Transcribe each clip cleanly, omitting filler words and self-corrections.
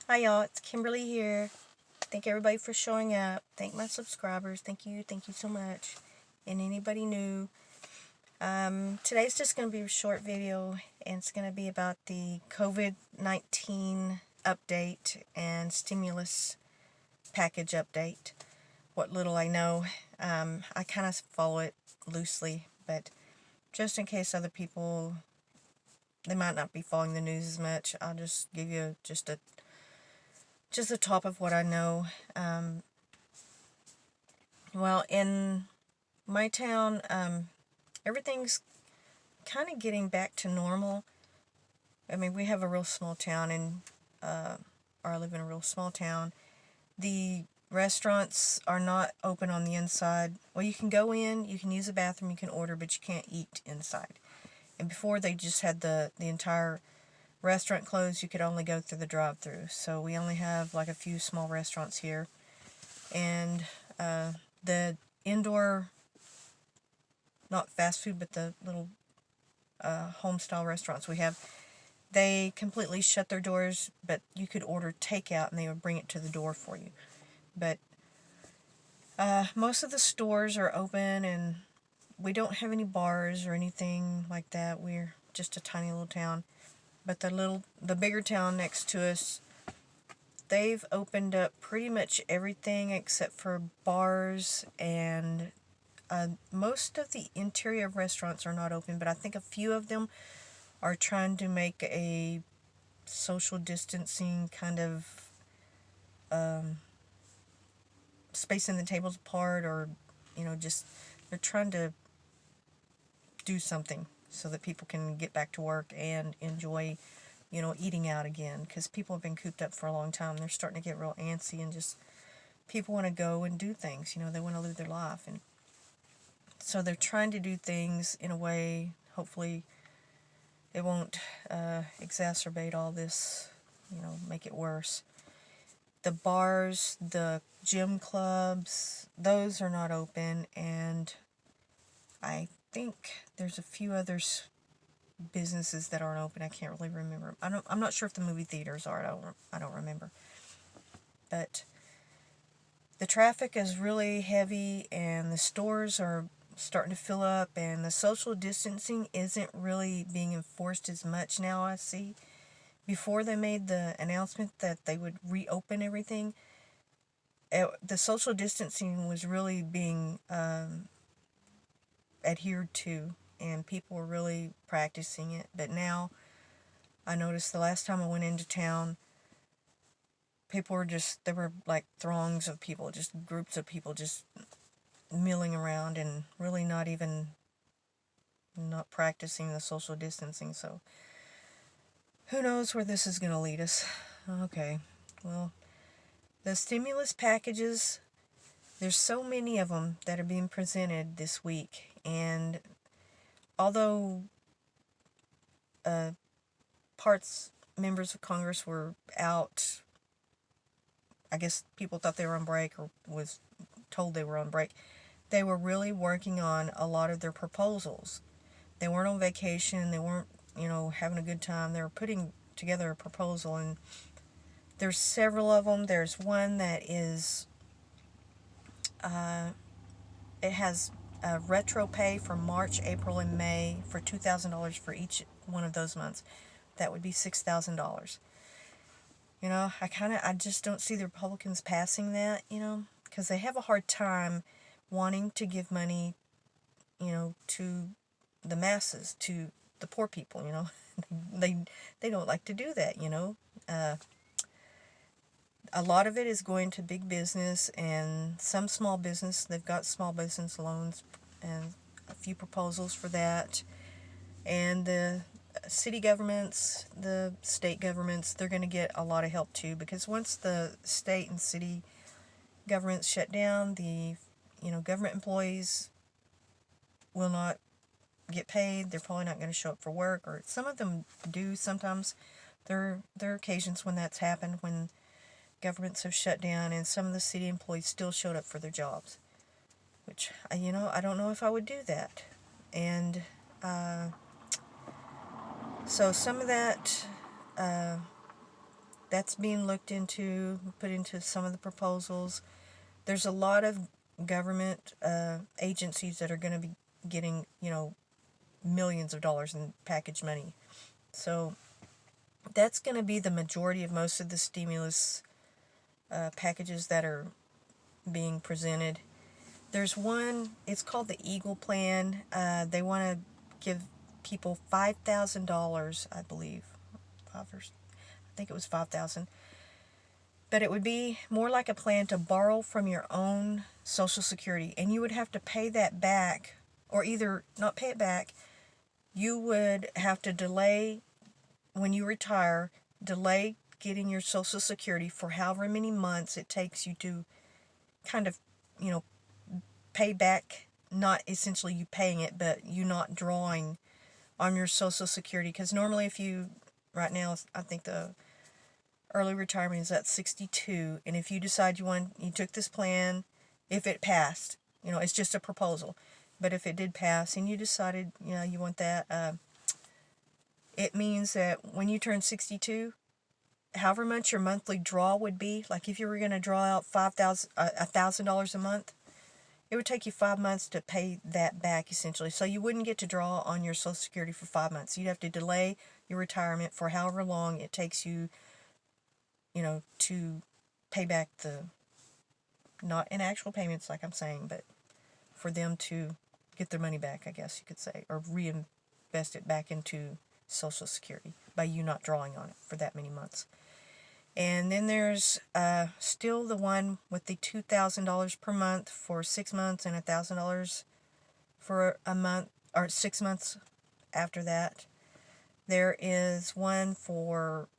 Hi y'all, it's Kimberly here. Thank everybody for showing up. Thank my subscribers. Thank you so much. And anybody new. Today's just going to be a short video, and it's going to be about the COVID-19 update and stimulus package update. What little I know. I kind of follow it loosely, but just in case other people, they might not be following the news as much, I'll just give you just the top of what I know. Well, in my town, everything's kind of getting back to normal. I mean, we have a real small town, or I live in a real small town. The restaurants are not open on the inside. Well, you can go in, you can use the bathroom, you can order, but you can't eat inside. And before, they just had the entire restaurant closed. You could only go through the drive-through. So we only have like a few small restaurants here. And the indoor, not fast food, but the little home-style restaurants we have, they completely shut their doors, but you could order takeout and they would bring it to the door for you. But most of the stores are open, and we don't have any bars or anything like that. We're just a tiny little town. But the bigger town next to us, they've opened up pretty much everything except for bars, and most of the interior restaurants are not open, but I think a few of them are trying to make a social distancing kind of spacing the tables apart, or just they're trying to do something so that people can get back to work and enjoy eating out again, because people have been cooped up for a long time. They're starting to get real antsy, and just people want to go and do things. They want to live their life, and so they're trying to do things in a way, hopefully it won't exacerbate all this, make it worse. The bars, the gym clubs, those are not open, and I think there's a few others businesses that aren't open. I can't really remember. I'm not sure if the movie theaters are. I don't remember. But the traffic is really heavy, and the stores are starting to fill up, and the social distancing isn't really being enforced as much now, I see. Before they made the announcement that they would reopen everything, the social distancing was really being adhered to, and people were really practicing it. But now, I noticed the last time I went into town, there were like throngs of people, just groups of people just milling around, and really not practicing the social distancing. So who knows where this is going to lead us. Okay, well, the stimulus packages, there's so many of them that are being presented this week, and although members of Congress were out, I guess people thought they were on break, or was told they were on break, they were really working on a lot of their proposals. They weren't on vacation, they weren't, having a good time. They were putting together a proposal, and there's several of them. There's one that is, it has retro pay for March, April, and May for $2,000 for each one of those months. That would be $6,000. I just don't see the Republicans passing that, because they have a hard time wanting to give money, to the masses, to the poor people, They don't like to do that, A lot of it is going to big business and some small business. They've got small business loans and a few proposals for that. And the city governments, the state governments, they're going to get a lot of help too, because once the state and city governments shut down, the government employees will not get paid. They're probably not going to show up for work, or some of them do sometimes. There are occasions when that's happened, when governments have shut down and some of the city employees still showed up for their jobs, which I don't know if I would do that. And so some of that that's being looked into, put into some of the proposals. There's a lot of government agencies that are going to be getting, millions of dollars in package money. So that's going to be the majority of most of the stimulus packages that are being presented. There's one, it's called the Eagle Plan. They want to give people $5,000, I believe. I think it was 5,000. But it would be more like a plan to borrow from your own Social Security, and you would have to pay that back, or either not pay it back. You would have to delay when you retire, delay getting your Social Security for however many months it takes you to kind of, pay back, not essentially you paying it, but you not drawing on your Social Security. Because normally right now, I think the early retirement is at 62, and if you decide you took this plan, if it passed, it's just a proposal, but if it did pass and you decided, you want that, it means that when you turn 62, however much your monthly draw would be, like if you were going to draw out $1,000 a month, it would take you 5 months to pay that back, essentially. So you wouldn't get to draw on your Social Security for 5 months. You'd have to delay your retirement for however long it takes you, to pay back not in actual payments like I'm saying, but for them to get their money back, I guess you could say, or reinvest it back into Social Security by you not drawing on it for that many months. And then there's still the one with the $2,000 per month for 6 months and $1,000 for a month, or 6 months after that. There is one for,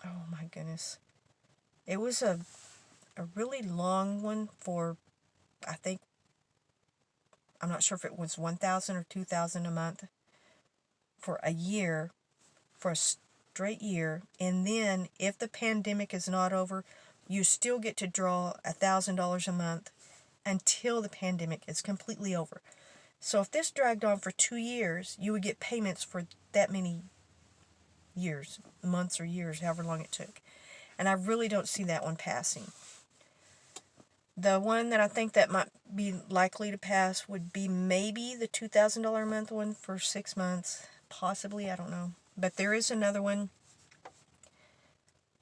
oh my goodness, it was a really long one for, I think, I'm not sure if it was $1,000 or $2,000 a month for a year, for a straight year. And then if the pandemic is not over, you still get to draw $1,000 a month until the pandemic is completely over. So if this dragged on for 2 years, you would get payments for that many years, months or years, however long it took. And I really don't see that one passing. The one that I think that might be likely to pass would be maybe the $2,000 a month one for 6 months. Possibly, I don't know. But there is another one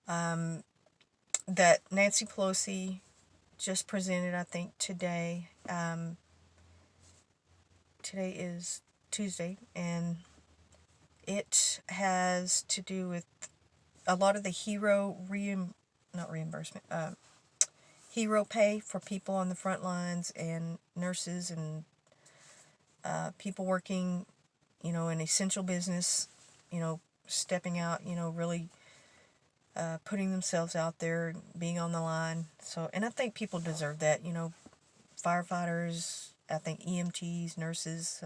that Nancy Pelosi just presented, I think, today. Today is Tuesday, and it has to do with a lot of the hero pay for people on the front lines and nurses and people working, in essential business, stepping out, really putting themselves out there, being on the line. So, and I think people deserve that, firefighters, I think EMTs, nurses,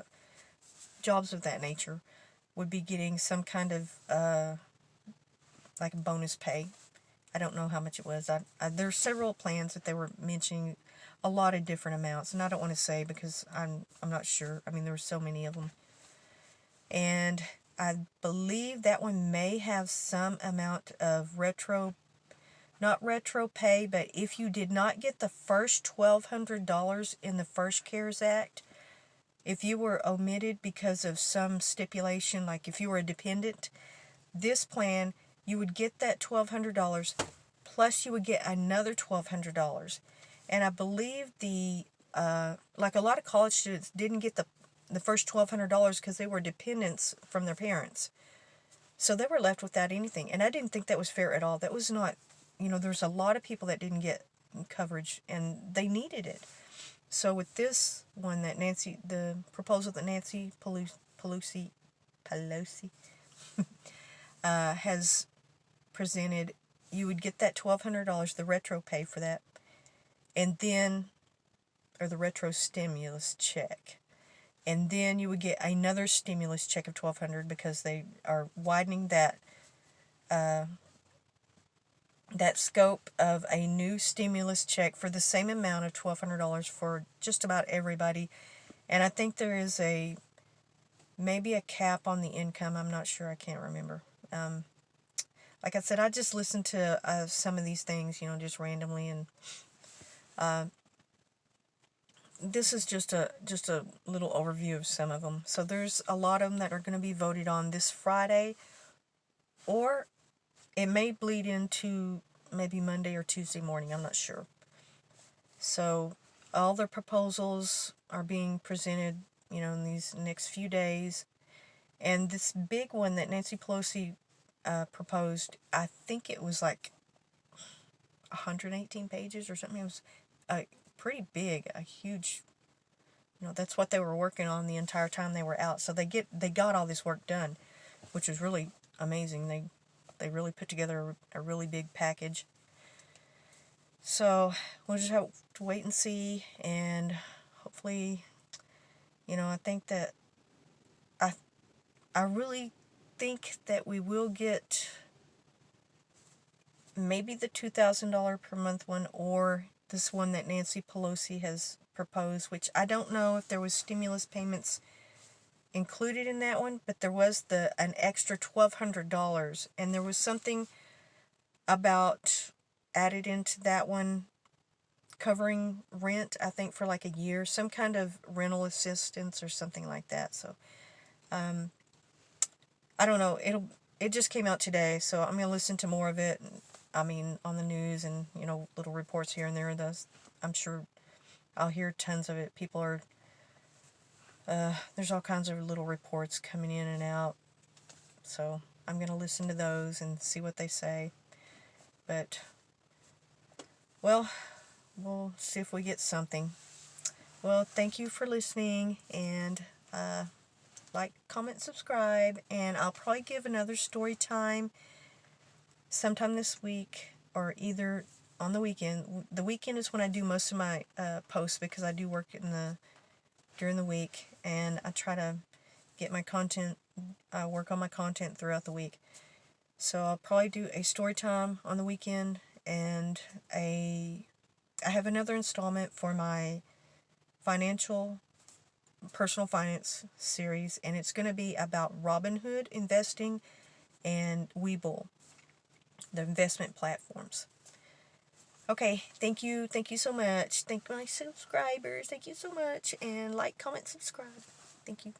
jobs of that nature would be getting some kind of like bonus pay. I don't know how much it was. There's several plans that they were mentioning, a lot of different amounts, and I don't want to say because I'm not sure. I mean, there were so many of them, and I believe that one may have some amount of not retro pay, but if you did not get the first $1,200 in the first CARES Act, if you were omitted because of some stipulation, like if you were a dependent, this plan, you would get that $1,200, plus you would get another $1,200. And I believe like a lot of college students didn't get the first $1,200 because they were dependents from their parents. So they were left without anything. And I didn't think that was fair at all. That was not, there's a lot of people that didn't get coverage and they needed it. So with this one the proposal that Nancy Pelosi has presented, you would get that $1,200, the retro pay for that, and then, or the retro stimulus check, and then you would get another stimulus check of $1,200 because they are widening that scope of a new stimulus check for the same amount of $1,200 for just about everybody. And I think there is maybe a cap on the income. I'm not sure. I can't remember. like I said, I just listen to some of these things, just randomly, and this is just a little overview of some of them. So there's a lot of them that are going to be voted on this Friday, or it may bleed into maybe Monday or Tuesday morning. I'm not sure. So all the proposals are being presented, in these next few days. And this big one that Nancy Pelosi proposed, I think it was like 118 pages or something. It was pretty big, a huge, that's what they were working on the entire time they were out. So they got all this work done, which was really amazing. They really put together a really big package. So we'll just have to wait and see, and hopefully, I think that I really think that we will get maybe the $2,000 per month one, or this one that Nancy Pelosi has proposed, which I don't know if there was stimulus payments included in that one, but there was an extra $1,200, and there was something about added into that one covering rent, I think, for like a year, some kind of rental assistance or something like that. So I don't know, it just came out today, so I'm going to listen to more of it. I mean, on the news, and little reports here and there. I'm sure I'll hear tons of it. People are there's all kinds of little reports coming in and out, so I'm going to listen to those and see what they say. But, well, we'll see if we get something. Well, thank you for listening, and like, comment, subscribe, and I'll probably give another story time sometime this week, or either on the weekend. The weekend is when I do most of my posts, because I do work during the week, and I try to get my content, work on my content throughout the week. So I'll probably do a story time on the weekend, and I have another installment for my personal finance series, and it's going to be about Robinhood investing and Webull, the investment platforms. Okay, thank you so much. Thank my subscribers. Thank you so much, and like, comment, subscribe. Thank you.